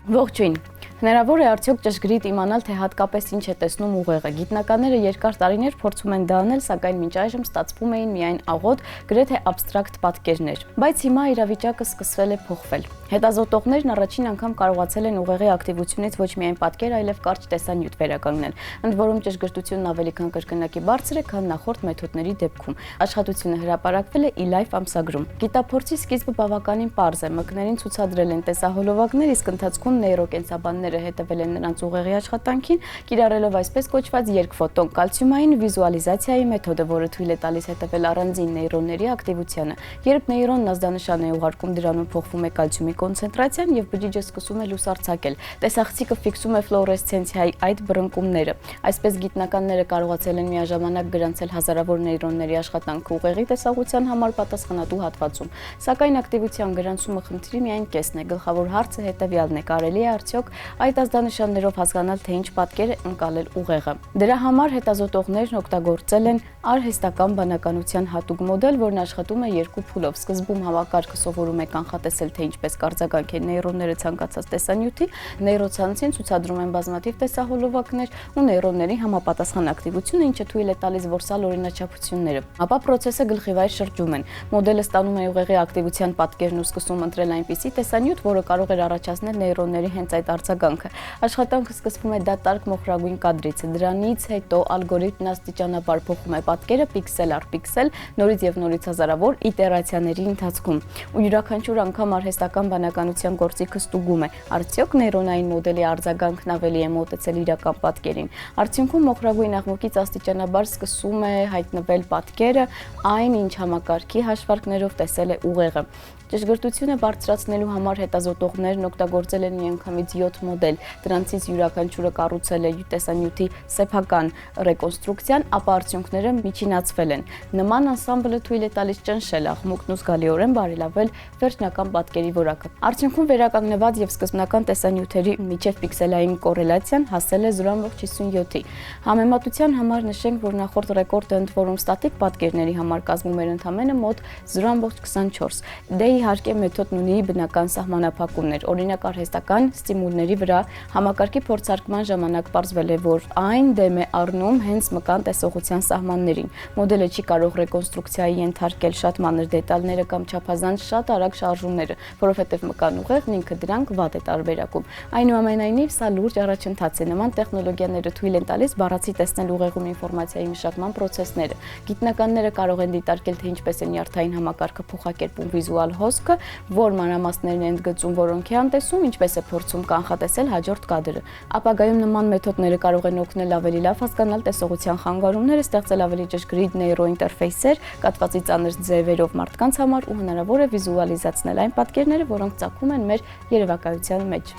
Ողջույն։ Հնարավոր է արդյոք ճշգրիտ իմանալ, թե հատկապես ինչ է տեսնում ուղեղը։ Գիտնականները երկար տարիներ փորձում են դա անել, սակայն մինչ այժմ ստացվում էին միայն աղոտ, գրեթե աբստրակտ պատկերներ։ Բայց հիմա իրավիճակը սկսվել է փոխվել։ Հետազոտողներն առաջին անգամ կարողացել են ուղեղի ակտիվությունից ոչ միայն պատկեր, այլև կարճ տեսանյութ վերականգնել, ընդ որում ճշգրտությունն ավելի քան կրկնակի բարձր է, քան նախորդ մեթոդների դեպքում։ Աշխատությունը հրապարակվել է eLife ամսագրում։ Գիտափորձի սկիզբը բավականին պարզ է, մկներին ցուցադրել են տեսահոլովակներ, իսկ ընթացքում նեյրոկենսաբանները հետևել են նրանց ուղեղի աշխատանքին, կիրառելով այսպես կոչված երկֆոտոն կալցիումային վիզուալիզացիայի մեթոդը, որը թույլ է տալիս հետևել առանձին նեյրոնների ակտիվությանը։ Երբ նեյրոնն ազդանշան է ուղարկում, դրանում փոխվում է կալցիումի կոնցենտրացիան եւ բջիջը սկսում է լուսարձակել։ Տեսախցիկը ֆիքսում է ֆլուորեսցենցիայի այդ բռնկումները։ Այսպես գիտնականները կարողացել են միաժամանակ գրանցել հազարավոր նեյրոնների աշխատանքը ուղեղի տեսողության համար պատասխանատու հատվածում։ Սակայն ակտիվության գրանցումը խնդրի միայն կեսն է։ Գլխավոր հարցը հետևյալն է. կարելի է արդյոք այդ ազդանշաններով հասկանալ, թե ինչ պատկեր է ընկալել ուղեղը։ Դրա համար հետազոտողներն օգտագործել են արհեստական բանականության հատուկ մոդել, որն աշխատում է երկու փուլով։ Սկզբում համակարգը սովորում է կանխատեսել, թե ինչպես կարձագանքեն նեյրոնները ցանկացած տեսանյութի, նեյրոցանցին ցուցադրում են բազմաթիվ տեսահոլովակներ ու նեյրոնների համապատասխան ակտիվությունը, ինչը թույլ է տալիս որսալ օրինաչափությունները։ Ապա process-ը գլխիվայր շրջում են։ Մոդելը ստանում է ուղեղի ակտիվության պատկերն ու սկսում ընտրել այնպիսի տեսանյութ, որը կարող է առաջացնել նեյրոնների հենց այդ արձագանքը։ Աշխատանքը սկսվում է դատարկ մոխրագույն կադրից։ Դրանից հետո ալգորիթմն աստիճանաբար փոխում է պատկերը պիքսել առ պիքսել, նորից եւ նորից հազարավոր իտերացիաների ընթացքում։ Ու յուրաքանչյուր անգամ արհեստական բանականության գործիքը ստուգում է, արդյոք նեյրոնային մոդելի արձագանքն ավելի է մոտեցել իրական պատկերին։ Արդյունքում մոխրագույն աղմուկից աստիճանաբար սկսում է հայտնվել պատկերը, այն ինչ համակարգի հաշվարկներով տեսել է ուղեղը։ Ճշգրտությունը բարձրացնելու համար հետազոտողներն օգտագործել են միանգամից 7 մոդել, դրանցից յուրաքանչյուրը կառուցել է տեսանյութի սեփական ռեկոնստրուկցիան, ապա արդյունքները միջինացվել են։ Նման անսամբլը թույլ է տալիս ճնշել աղմուկն ու զգալիորեն բարելավել վերջնական պատկերի որակը։ Արդյունքում վերականգնված եւ սկզբնական տեսանյութերի միջև պիքսելային կորելացիան հասել է 0.57-ի։ Համեմատության համար նշենք, որ նախորդ ռեկորդը ընդ որում ստատիկ պատկերների համար կազմում էր ընդամենը մոտ 0.24։ Դե իհարկե մեթոդն ունի բնական սահմանափակումներ։ Օրինակ արհեստական ստիմուլների վրա համակարգի փորձարկման ժամանակ պարզվել է, որ այն դեմ է առնում հենց մկան տեսողության սահմաններին։ Մոդելը չի կարող ռեկոնստրուկցիայի ենթարկել շատ մանր դետալները կամ չափազանց շատ արագ շարժումները, որովհետև մկան ուղեղն ինքը դրանք վատ է տարբերակում։ Այնուամենայնիվ սա լուրջ առաջընթաց է։ Նման տեխնոլոգիաները թույլ են տալիս բառացի տեսնել ուղեղում ինֆորմացիայի մշակման պրոցեսները։ Գիտնականները կարող են դիտարկել, թե ինչպես է նյարդային համակարգը փոխակերպում վիզուալ հոսքը, որ մանրամասներն են ընդգծում, որոնք է անտեսում, ինչպես է փորձում կանխատեսել հաջորդ կադրը։ Ապագայում նման մեթոդները կարող են օգնել ավելի լավ հասկանալ տեսողության խանգարումները, ստեղծել ավելի ճշգրիտ նեյրոինտերֆեյսեր, կաթվածի ծանր ձևերով մարդկանց համար ու հնարավոր է վիզուալիզացնել այն պատկերները, որոնք ծագում են մեր երևակայության մեջ։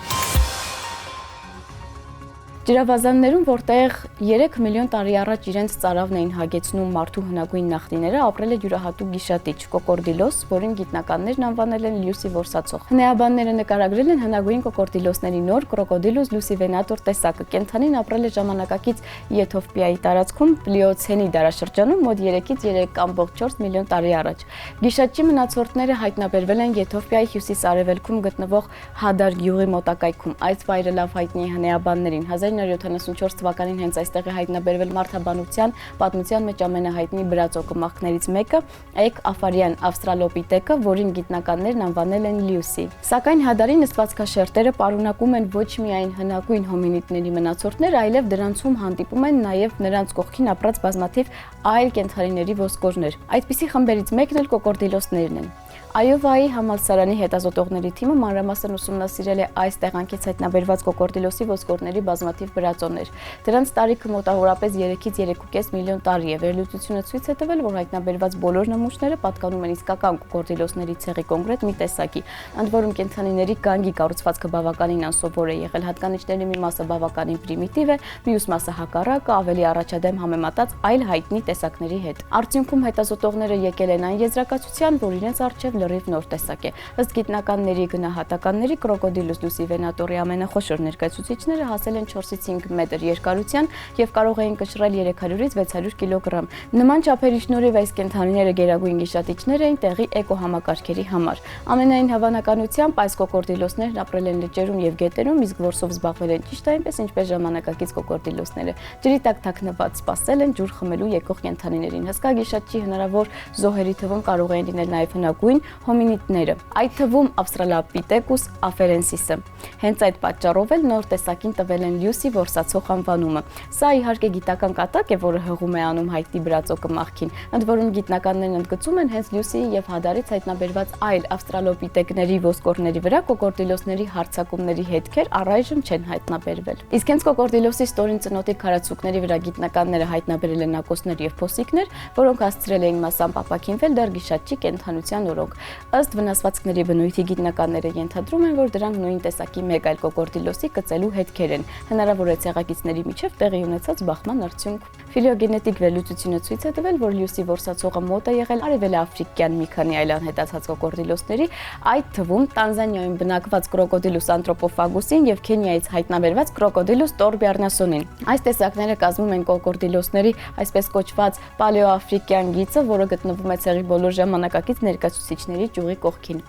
Ջրավազաններում, որտեղ 3 միլիոն տարի առաջ իրենց ծարավն էին հագեցնում մարդու հնագույն նախնիները, ապրել է յուրահատուկ գիշատիչ կոկորդիլոս, որին գիտնականներն անվանել են լյուսի որսացող։ Հնեաբանները նկարագրել են հնագույն կոկորդիլոսների նոր Crocodylus lucivenator տեսակը։ Կենդանին ապրել է ժամանակակից Եթովպիայի տարածքում պլիոցենի դարաշրջանում մոտ 3-ից 3.4 միլիոն տարի առաջ։ Գիշատիչի մնացորդները հայտնաբերվել են Եթովպիայի հյուսիս-արևելքում գտնվող Հադար գյուղի մոտակայքում։ Այս վայրը լավ հայտնի է հնեաբաններին։ 1974 թվականին հենց այստեղ է հայտնաբերվել մարդաբանության պատմության մեջ ամենահայտնի բրածոկմախներից մեկը, Էկ աֆարյան ավստրալոպիտեկը, որին գիտնականներն անվանել են լյուսի։ Սակայն Հադարի նստվածքաշերտերը պարունակում են ոչ միայն հնագույն հոմինիդների մնացորդներ, այլև դրանցում հանդիպում են նաև նրանց կողքին ապրած բազմաթիվ այլ կենդանիների ոսկորներ։ Այդպիսի խմբերից մեկն էլ կոկորդիլոսներն են։ Այովայի համալսարանի հետազոտողների թիմը մանրամասն ուսումնասիրել է այս տեղանքից հայտնաբերված կոկորդիլոսի ոսկորների բազմաթիվ բրածոներ։ Դրանց տարիքը մոտավորապես 3-ից 3.5 միլիոն տարի է։ Վերլուծությունը ցույց է տվել, որ հայտնաբերված բոլոր նմուշները պատկանում են իսկական կոկորդիլոսների ցեղի կոնկրետ մի տեսակի։ Ընդ որում կենդանիների գանգի կառուցվածքը բավականին անսովոր է եղել, հատկանիշների մի մասը բավականին պրիմիտիվ է, մյուս մասը հակառակը, ավելի առաջադեմ համեմատած այլ հայտնի տեսակների հետ։ Արդյունքում հետազոտողները եկել են այն եզրակացության, որ իրենց առջև լրիվ նոր տեսակ է։ Ըստ գիտնականների գնահատականների կրոկոդիլուս լուսիվենատորի ամենախոշոր ներկայացուցիչները հասել են 4-ից 5 մետր երկարության եւ կարող էին կշռել 300-ից 600 կիլոգրամ։ Նման չափերի շնորհիվ այս կենդանիները գերագույն գիշատիչներ էին տեղի էկոհամակարգերի համար։ Ամենայն հավանականությամբ այս կոկորդիլոսներն ապրել են լճերում եւ գետերում, իսկ որսով զբաղվել են ճիշտ այնպես, ինչպես ժամանակակից կոկորդիլոսները։ Ջրի տակ թաքնված սպասել են ջուր խմելու եկող կենդանիներին։ Հսկա գիշատչի հնարավոր զոհերի թվում կարող են լինել նաև հնագույն հոմինիդները, այդ թվում Australopithecus afarensis-ը։ Հենց այդ պատճառով էլ նոր տեսակին տվել են լյուսի որսացող անվանումը։ Սա իհարկե գիտական կատակ է, որը հղում է անում հայտնի բրածո կմախքին, ընդ որում գիտնականներն ընդգծում են հենց լյուսիի եւ հադարից հայտնաբերված այլ ավստրալոպիտեկների ոսկորների վրա կոկորդիլոսների հարձակումների հետքեր առայժմ չեն հայտնաբերվել։ Իսկ հենց կոկորդիլոսի ստորին ծնոտի քարացուկների վրա գիտնականները հայտնաբերել են ակոսներ եւ փոսիկներ, որոնք հասցրել էին մասամբ ապաքինվել դեռ գիշատչի կենդանության օրոք։ Ըստ վնասվածքների բնույթի գիտնականները ենթադրում են, որ դրանք նույն տեսակի մեկ այլ կոկորդիլոսի կծելու հետքեր են, հնարավոր է ցեղակիցների միջև տեղի ունեցած բախման արդյունք։ Ֆիլոգենետիկ վերլուծությունը ցույց է տվել, որ լյուսի որսացողը մոտ է եղել արևելաաֆրիկյան մի քանի այլ անհետացած կոկորդիլոսների, այդ թվում Տանզանիայում բնակված Crocodilus anthropophagusին եւ Քենիայից հայտնաբերված Crocodilus torbjarnasonին։ Այս տեսակները կազմում են կոկորդիլոսների այսպես կոչված պալեոաֆրիկյան գիծը, որը գտնվում է ցեղի բոլոր ժամանակակից ներկայացուցիչների ճյուղի կողքին։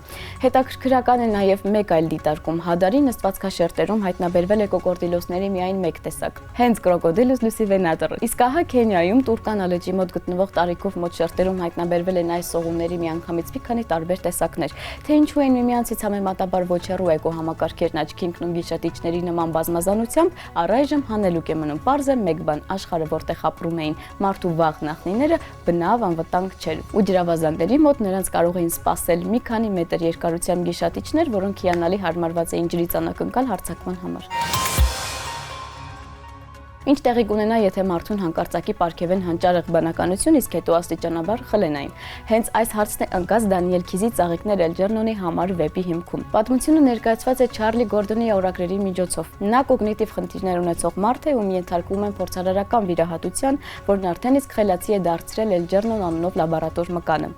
Հետաքրքրական է նաեւ մեկ այլ դիտարկում՝ հադարի նստվածքաշերտերում հայտնաբերվել է կոկորդիլոսների միայն մեկ տեսակ, հենց Crocodilus lucivenator-ը։ Իսկ ահա Քենիայում Տուրկանա լճի մոտ գտնվող տարիքով մոտ շերտերում հայտնաբերվել են այս սողունների միանգամից մի քանի տարբեր տեսակներ։ Թե ինչու են միմյանցից համեմատաբար ոչ հեռու էկոհամակարգերն աչքի ընկնում գիշատիչների նման բազմազանությամբ, առայժմ հանելուկ է մնում։ Պարզ է մեկ բան՝ աշխարհը, որտեղ ապրում էին մարդու վաղ նախնիները, բնավ անվտանգ չէր։ Ու ջրավազանների մոտ նրանց կարող էին սպասել մի քանի մետր երկարությամբ գիշատիչներ, որոնք հիանալի հարմարված էին ջրից անակնկալ հարձակման համար։ Ինչ տեղի կունենա, եթե մարդուն հանկարծակի պարգևեն հանճարեղ բանականություն, իսկ հետո աստիճանաբար խլեն այն։ Հենց այս հարցն է ընկած Դանիել Քիզի «Ծաղիկներ Էլջերնոնի» համար վեպի հիմքում։ Պատմությունը ներկայացված է Չարլի Գորդոնի օրագրերի միջոցով։ Նա կոգնիտիվ խնդիրներ ունեցող մարդ է, ում ենթարկվում են փորձարարական վիրահատության, որն արդեն իսկ խելացի է դարձրել Էլջերնոն անունով լաբորատոր մկանը։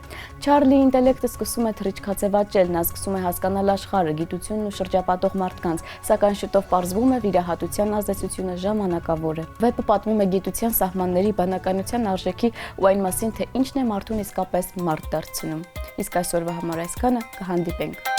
Չարլի ինտելեկտը սկսում է թռիչքացեվաճել, նա սկսում է հասկանալ աշխարհը, գիտությունն ու շրջապատող մարդկանց, սակայն շուտով պարզվում է վիրահատության ազդեցությունը ժամանակավոր։ Վեպը պատմում է գիտության սահմանների, բանականության արժեքի ու այն մասին, թե ինչն է մարդուն իսկապես մարդ դարձնում։ Իսկ այսօրվա համար այսքանը, կհանդիպենք։